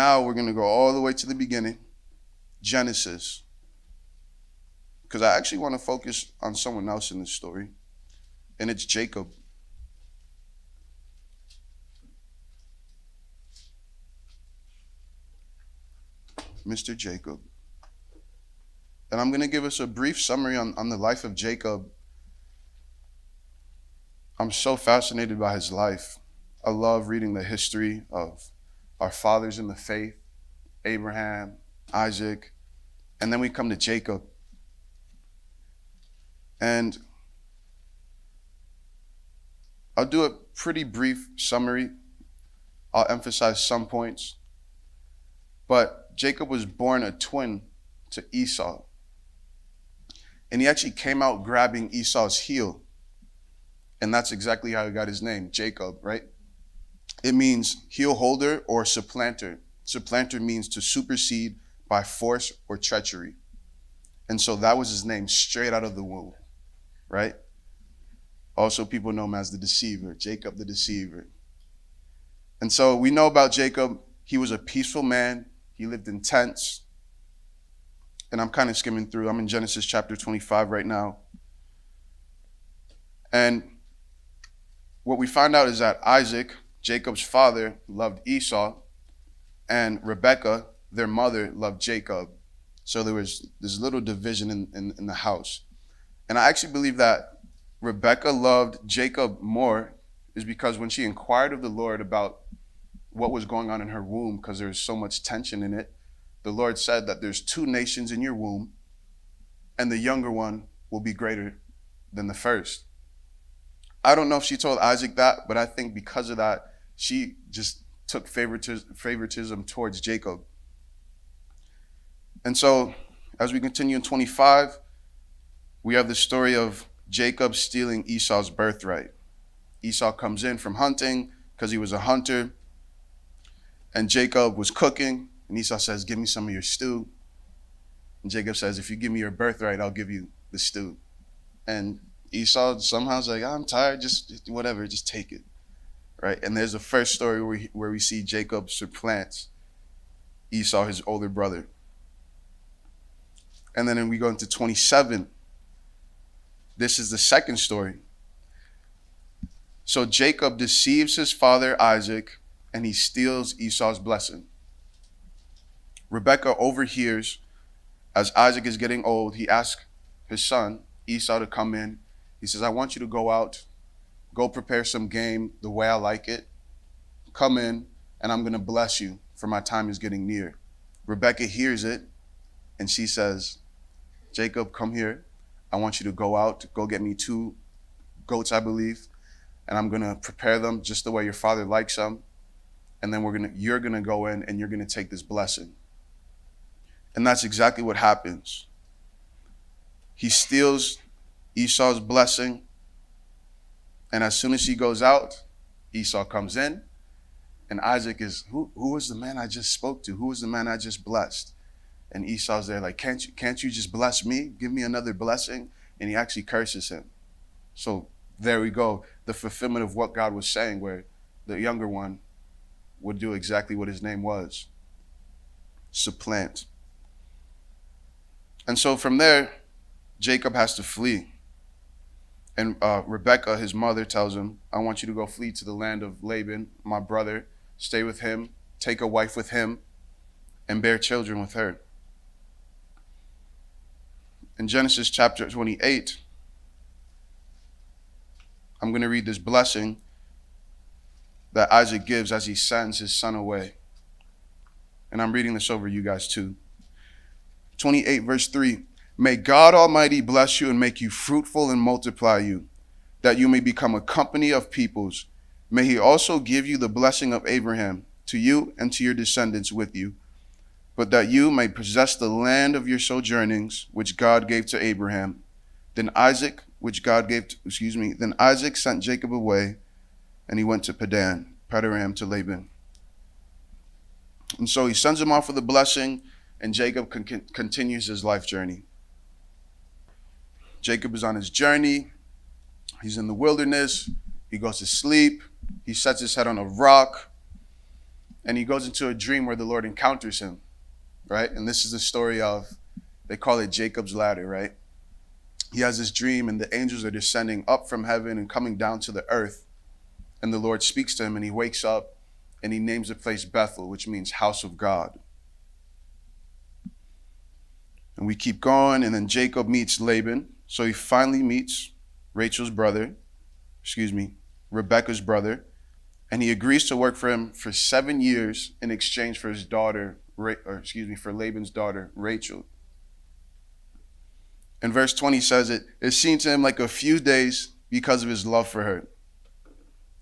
now we're going to go all the way to the beginning, Genesis. Because I actually want to focus on someone else in this story, and it's Jacob. Mr. Jacob. And I'm going to give us a brief summary on the life of Jacob. I'm so fascinated by his life. I love reading the history of our fathers in the faith, Abraham, Isaac, and then we come to Jacob. And I'll do a pretty brief summary. I'll emphasize some points. But Jacob was born a twin to Esau. And he actually came out grabbing Esau's heel. And that's exactly how he got his name, Jacob, right? It means heel holder or supplanter. Supplanter means to supersede by force or treachery. And so that was his name straight out of the womb, right? Also, people know him as the Deceiver, Jacob the Deceiver. And so we know about Jacob. He was a peaceful man. He lived in tents. And I'm kind of skimming through. I'm in Genesis chapter 25 right now. And what we find out is that Isaac, Jacob's father, loved Esau, and Rebekah, their mother, loved Jacob. So there was this little division in the house. And I actually believe that Rebekah loved Jacob more is because when she inquired of the Lord about what was going on in her womb, because there was so much tension in it, the Lord said that there's 2 nations in your womb, and the younger one will be greater than the first. I don't know if she told Isaac that, but I think because of that, she just took favoritism towards Jacob. And so, as we continue in 25, we have the story of Jacob stealing Esau's birthright. Esau comes in from hunting because he was a hunter, and Jacob was cooking, and Esau says, "Give me some of your stew." And Jacob says, "If you give me your birthright, I'll give you the stew." And Esau somehow is like, "I'm tired, just whatever, just take it." Right? And there's the first story where we see Jacob supplants Esau, his older brother. And then we go into 27. This is the second story. So Jacob deceives his father Isaac, and he steals Esau's blessing. Rebekah overhears as Isaac is getting old. He asks his son Esau to come in. He says, "I want you to go out, go prepare some game the way I like it. Come in, and I'm going to bless you, for my time is getting near." Rebekah hears it, and she says, "Jacob, come here. I want you to go out, go get me 2 goats, I believe, and I'm going to prepare them just the way your father likes them. And then you're going to go in, and you're going to take this blessing." And that's exactly what happens. He steals Esau's blessing, and as soon as he goes out, Esau comes in, and Isaac is, who was the man I just spoke to? Who was the man I just blessed? And Esau's there like, can't you just bless me? Give me another blessing. And he actually curses him. So there we go. The fulfillment of what God was saying, where the younger one would do exactly what his name was. Supplant. And so from there, Jacob has to flee. And Rebekah, his mother, tells him, "I want you to go flee to the land of Laban, my brother, stay with him, take a wife with him, and bear children with her." In Genesis chapter 28, I'm going to read this blessing that Isaac gives as he sends his son away. And I'm reading this over you guys too. 28 verse 3. "May God Almighty bless you and make you fruitful and multiply you, that you may become a company of peoples. May he also give you the blessing of Abraham, to you and to your descendants with you, but that you may possess the land of your sojournings, which God gave to Abraham. Then Isaac sent Jacob away, and he went to Padan-aram to Laban." And so he sends him off with a blessing, and Jacob continues his life journey. Jacob is on his journey. He's in the wilderness. He goes to sleep. He sets his head on a rock. And he goes into a dream where the Lord encounters him, right? And this is the story of, they call it Jacob's ladder, right? He has this dream and the angels are descending up from heaven and coming down to the earth. And the Lord speaks to him and he wakes up and he names the place Bethel, which means house of God. And we keep going, and then Jacob meets Laban. So he finally meets Rebekah's brother, and he agrees to work for him for 7 years in exchange for his daughter, for Laban's daughter, Rachel. And verse 20 says it seemed to him like a few days because of his love for her.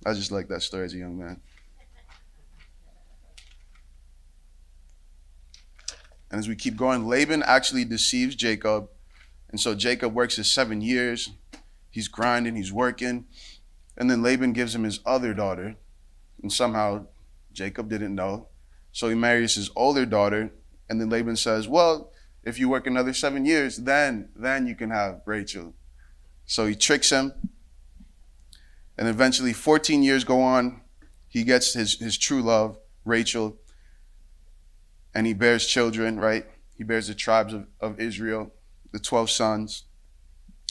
I just like that story as a young man. And as we keep going, Laban actually deceives Jacob. And so Jacob works his 7 years. He's grinding, he's working. And then Laban gives him his other daughter. And somehow Jacob didn't know. So he marries his older daughter. And then Laban says, well, if you work another 7 years, then you can have Rachel. So he tricks him. And eventually 14 years go on. He gets his true love, Rachel. And he bears children, right? He bears the tribes of Israel, the 12 sons.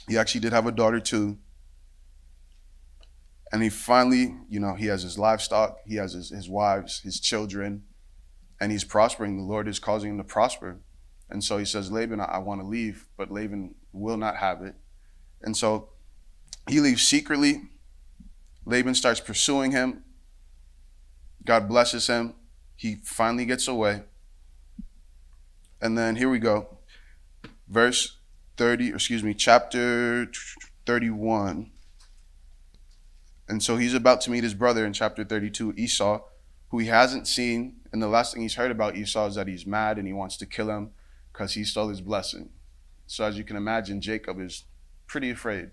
He actually did have a daughter too. And he finally, he has his livestock, he has his wives, his children, and he's prospering. The Lord is causing him to prosper. And so he says, Laban, I want to leave, but Laban will not have it. And so he leaves secretly. Laban starts pursuing him. God blesses him. He finally gets away. And then here we go. Chapter 31. And so he's about to meet his brother in chapter 32, Esau, who he hasn't seen. And the last thing he's heard about Esau is that he's mad and he wants to kill him because he stole his blessing. So as you can imagine, Jacob is pretty afraid.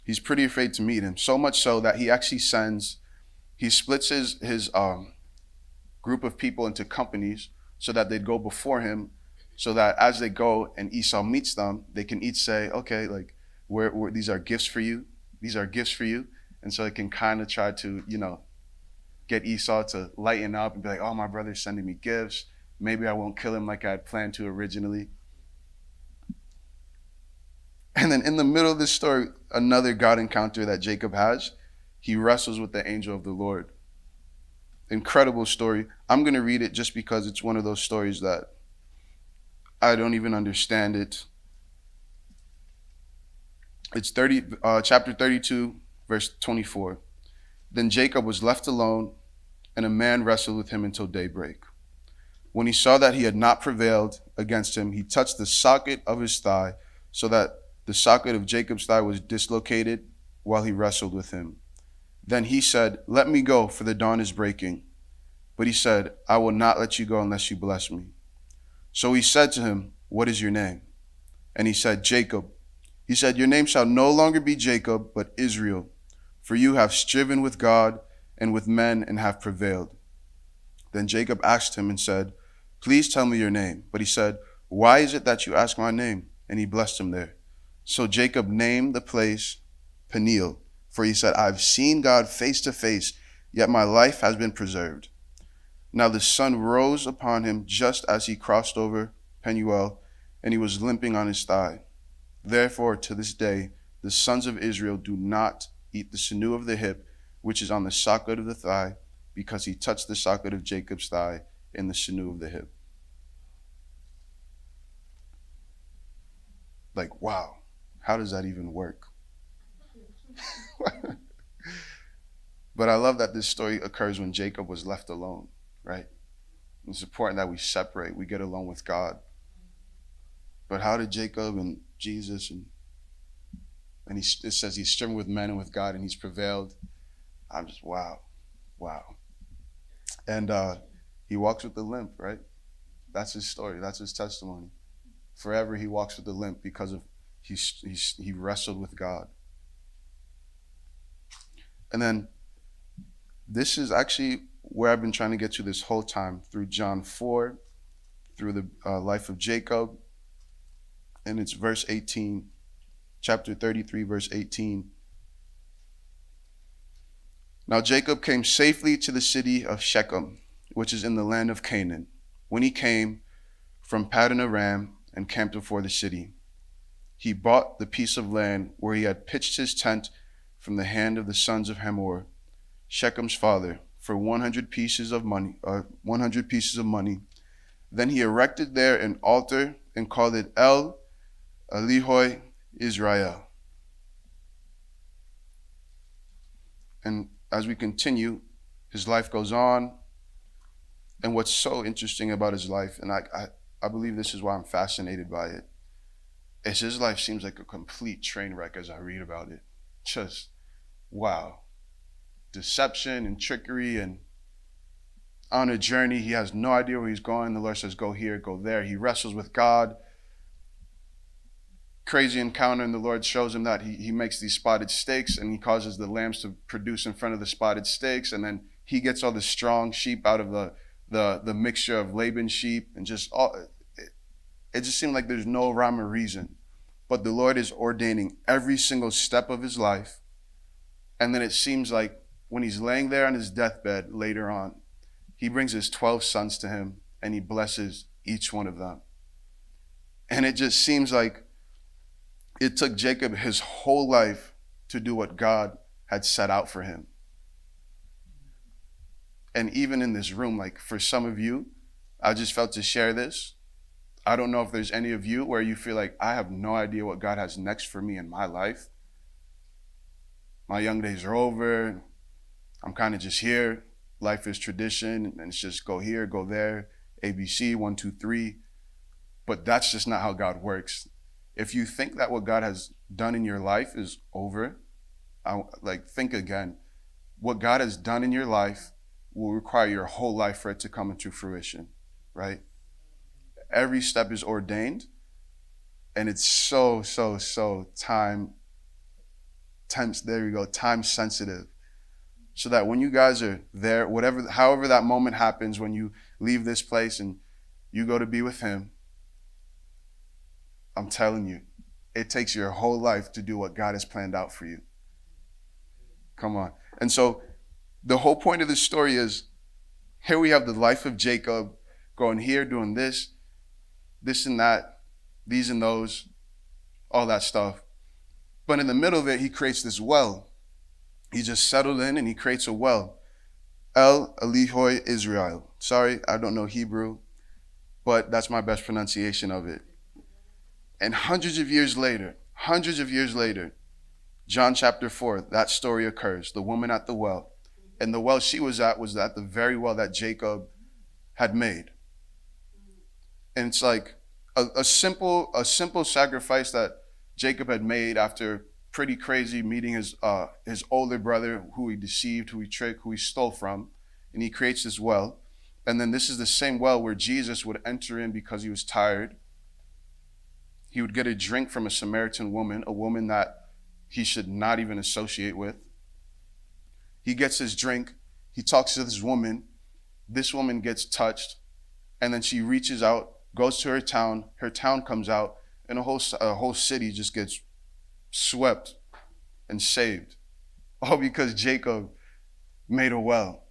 He's pretty afraid to meet him. So much so that he actually splits his group of people into companies so that they'd go before him, so that as they go and Esau meets them, they can each say, okay, like, these are gifts for you. These are gifts for you. And so it can kind of try to, get Esau to lighten up and be like, oh, my brother's sending me gifts. Maybe I won't kill him like I had planned to originally. And then in the middle of this story, another God encounter that Jacob has, he wrestles with the angel of the Lord. Incredible story. I'm going to read it just because it's one of those stories that I don't even understand it. It's chapter 32, verse 24. Then Jacob was left alone, and a man wrestled with him until daybreak. When he saw that he had not prevailed against him, he touched the socket of his thigh, so that the socket of Jacob's thigh was dislocated while he wrestled with him. Then he said, let me go, for the dawn is breaking. But he said, I will not let you go unless you bless me. So he said to him, what is your name? And he said, Jacob. He said, your name shall no longer be Jacob, but Israel, for you have striven with God and with men and have prevailed. Then Jacob asked him and said, please tell me your name. But he said, why is it that you ask my name? And he blessed him there. So Jacob named the place Peniel, for he said, I've seen God face to face, yet my life has been preserved. Now the sun rose upon him just as he crossed over Peniel, and he was limping on his thigh. Therefore, to this day, the sons of Israel do not eat the sinew of the hip, which is on the socket of the thigh, because he touched the socket of Jacob's thigh in the sinew of the hip. Like, wow, how does that even work? But I love that this story occurs when Jacob was left alone, right? It's important that we separate, we get alone with God. But how did Jacob and Jesus and it says he's striven with men and with God and he's prevailed. I'm just, wow. And he walks with the limp, right? That's his story. That's his testimony. Forever he walks with the limp because of he wrestled with God. And then this is actually where I've been trying to get to this whole time, through John 4, through the life of Jacob. And it's verse 18, chapter 33, verse 18. Now Jacob came safely to the city of Shechem, which is in the land of Canaan, when he came from Paddan Aram and camped before the city. He bought the piece of land where he had pitched his tent from the hand of the sons of Hamor, Shechem's father, for 100 pieces of money. 100 pieces of money. Then he erected there an altar and called it El Elihoi Israel. And as we continue, his life goes on. And what's so interesting about his life, and I believe this is why I'm fascinated by it, is his life seems like a complete train wreck as I read about it. Just, wow. Deception and trickery, and on a journey, he has no idea where he's going. The Lord says, go here, go there. He wrestles with God. Crazy encounter, and the Lord shows him that he makes these spotted steaks, and he causes the lambs to produce in front of the spotted steaks, and then he gets all the strong sheep out of the mixture of Laban's sheep, and just all it just seemed like there's no rhyme or reason. But the Lord is ordaining every single step of his life. And then it seems like when he's laying there on his deathbed later on, he brings his 12 sons to him and he blesses each one of them. And it just seems like it took Jacob his whole life to do what God had set out for him. And even in this room, like for some of you, I just felt to share this. I don't know if there's any of you where you feel like, I have no idea what God has next for me in my life. My young days are over. I'm kind of just here. Life is tradition, and it's just go here, go there, ABC, 1, 2, 3. But that's just not how God works. If you think that what God has done in your life is over, think again. What God has done in your life will require your whole life for it to come into fruition, right? Every step is ordained, and it's so time sensitive. So that when you guys are there, however that moment happens, when you leave this place and you go to be with him, I'm telling you, it takes your whole life to do what God has planned out for you. Come on. And so the whole point of this story is, here we have the life of Jacob going here, doing this and that, these and those, all that stuff. But in the middle of it, he creates this well. He just settled in and he creates a well. El Elihoi Israel. Sorry, I don't know Hebrew, but that's my best pronunciation of it. And hundreds of years later, John chapter 4, that story occurs. The woman at the well. And the well she was at the very well that Jacob had made. And it's like a simple sacrifice that Jacob had made after pretty crazy meeting his older brother, who he deceived, who he tricked, who he stole from. And he creates this well. And then this is the same well where Jesus would enter in because he was tired. He would get a drink from a Samaritan woman, a woman that he should not even associate with. He gets his drink. He talks to this woman. This woman gets touched. And then she reaches out, goes to her town. Her town comes out, and a whole city just gets swept and saved. All because Jacob made a well.